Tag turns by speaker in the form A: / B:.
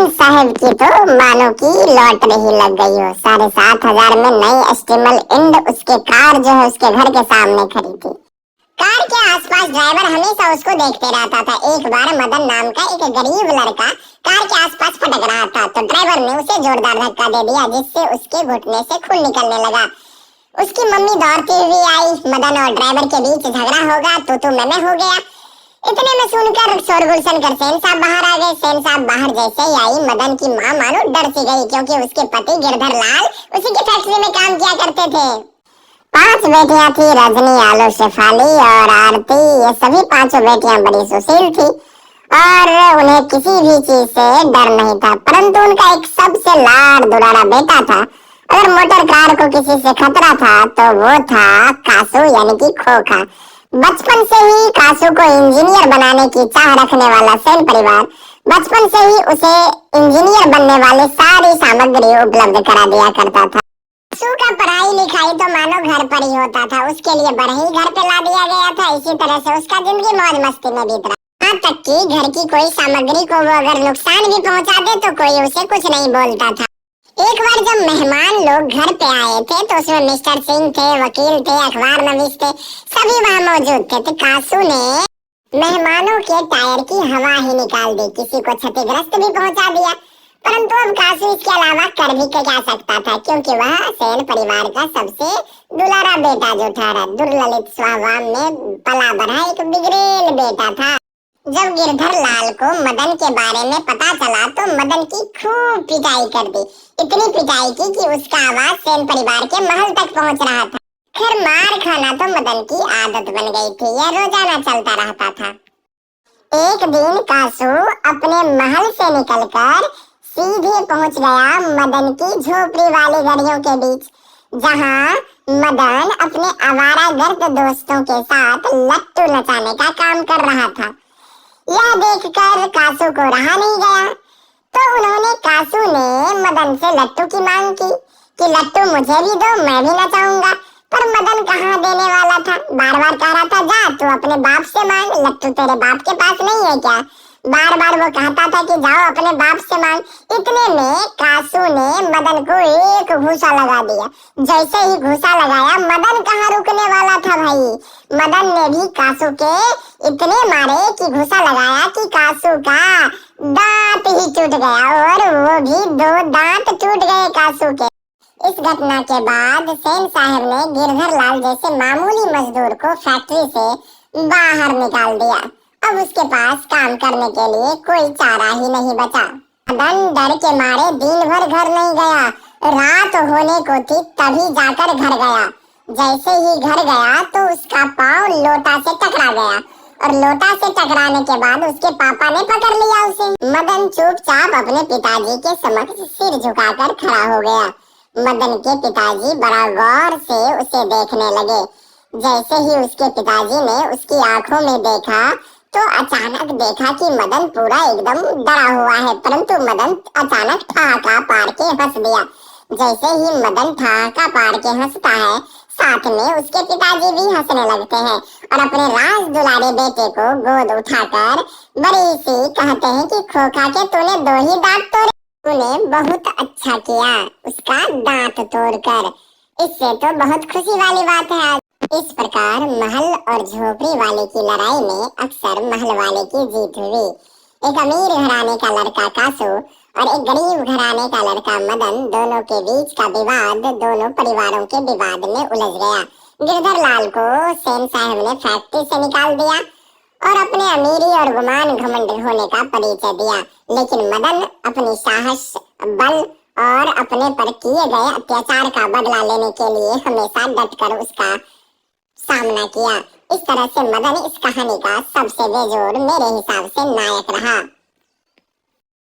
A: सेन साहब की तो मानो की लॉटरी ही लग गई हो। 7,500 में नई एस्टिमल इंड उसके कार जो है उसके घर के सामने खड़ी थी। कार के आसपास ड्राइवर हमेशा उसको देखते रहता था। एक बार मदन नाम का एक गरीब लड़का कार के आसपास फटक रहा था तो ड्राइवर ने उसे जोरदार धक्का दे दिया, जिससे उसके घुटने से खून निकलने लगा। उसकी मम्मी दौड़ती हुई आई। मदन और ड्राइवर के बीच झगड़ा होगा तो मैं हो गया। इतने में सुनकर शोरगुल सुनकर सेन साहब बाहर आ गए। सेन साहब बाहर जैसे ही आई, मदन की माँ मानो डर सी गई, क्योंकि उसके पति गिरधर लाल उसी की फैक्ट्री में काम किया करते थे। 5 बेटियां थी, रजनी, आलो, शेफाली और आरती। ये सभी 5 बेटियां बड़ी सुशील थी और उन्हें किसी भी चीज से डर नहीं था। परंतु उनका एक सबसे लाड़ दुलारा बेटा था। अगर मोटर कार को किसी से खतरा था तो वो था कासू यानी कि खोखा। बचपन से ही कासू को इंजीनियर बनाने की चाह रखने वाला सेन परिवार बचपन से ही उसे इंजीनियर बनने वाले सारी सामग्री उपलब्ध करा दिया करता था। कासू का पढ़ाई लिखाई तो मानो घर पर ही होता था। उसके लिए बड़े ही घर पे ला दिया गया था। इसी तरह से उसका जिंदगी मौज मस्ती में बीत रहा। यहाँ तक कि घर की कोई सामग्री को वो अगर नुकसान भी पहुंचा दे तो कोई उसे कुछ नहीं बोलता था। एक बार जब मेहमान लोग घर पे आए थे तो उसमें मिस्टर सिंह थे, वकील थे, अखबार नवीस थे, सभी वहाँ मौजूद थे। तो कासू ने मेहमानों के टायर की हवा ही निकाल दी, किसी को क्षतिग्रस्त भी पहुंचा दिया। परंतु अब कासू इसके अलावा कर भी क्या सकता था, क्योंकि वह सेन परिवार का सबसे दुलारा बेटा जो था, दुर्ललित स्वभाव में पला बढ़ा एक बिगड़ेल बेटा था। जब गिरधर लाल को मदन के बारे में पता चला तो मदन की खूब पिटाई कर दी। इतनी पिटाई की कि उसका आवाज सेन परिवार के महल तक पहुंच रहा था। खैर मार खाना तो मदन की आदत बन गई थी, यह रोजाना चलता रहता था। एक दिन कासू अपने महल से निकलकर सीधे पहुंच गया मदन की झोपड़ी वाली गलियों के बीच, जहां मदन अपने आवारागर्द दोस्तों के साथ लट्टू नचाने का काम कर रहा था। यह देखकर कासू को रहा नहीं गया तो उन्होंने कासू ने मदन से लट्टू की मांग की कि लट्टू मुझे भी दो, मैं भी नचाऊंगा। पर मदन कहाँ देने वाला था, बार बार कह रहा था जा तू अपने बाप से मांग, लट्टू तेरे बाप के पास नहीं है क्या। बार बार वो कहता था कि जाओ अपने बाप से मांग। इतने में कासू ने मदन को एक घूसा लगा दिया। जैसे ही घूसा लगाया, मदन कहाँ रुकने वाला था भाई। मदन ने भी कासू के इतने मारे कि घूसा लगाया कि कासू का दांत ही टूट गया, और वो भी 2 दांत टूट गए कासू के। इस घटना के बाद सेन साहब ने गिरधर लाल जैसे मामूली मजदूर को फैक्ट्री से बाहर निकाल दिया। अब उसके पास काम करने के लिए कोई चारा ही नहीं बचा। मदन डर के मारे दिन भर घर नहीं गया। रात होने को थी तभी जाकर घर गया। जैसे ही घर गया तो उसका पाँव लोटा से टकरा गया, और लोटा से टकराने के बाद उसके पापा ने पकड़ लिया उसे। मदन चुपचाप अपने पिताजी के समक्ष सिर झुकाकर खड़ा हो गया। मदन के पिताजी बड़ा गौर से उसे देखने लगे। जैसे ही उसके पिताजी ने उसकी आंखों में देखा तो अचानक देखा कि मदन पूरा एकदम डरा हुआ है, परंतु मदन अचानक ठहाका मार के हंस दिया। जैसे ही मदन ठहाका मार के हंसता है, साथ में उसके पिताजी भी हंसने लगते हैं और अपने राज दुलारे बेटे को गोद उठाकर बड़ी सी कहते हैं कि खोखा के तूने 2 ही दांत तोड़े, तूने बहुत अच्छा किया उसका दांत तोड़कर। इससे तो बहुत खुशी वाली बात है। इस प्रकार महल और झोपड़ी वाले की लड़ाई में अक्सर महल वाले की जीत हुई। एक अमीर घराने का लड़का कासू और एक गरीब घराने का लड़का मदन, दोनों के बीच का विवाद दोनों परिवारों के विवाद में उलझ गया। गिरधर लाल को सेन साहब ने फैक्ट्री से निकाल दिया और अपने अमीरी और गुमान घमंड होने का परिचय दिया, लेकिन मदन अपनी साहस, बल और अपने पर किए गए अत्याचार का बदला लेने के लिए हमेशा डटकर उसका सामना किया। इस तरह से मदन इस कहानी का सबसे बेजोड़ मेरे हिसाब से नायक रहा।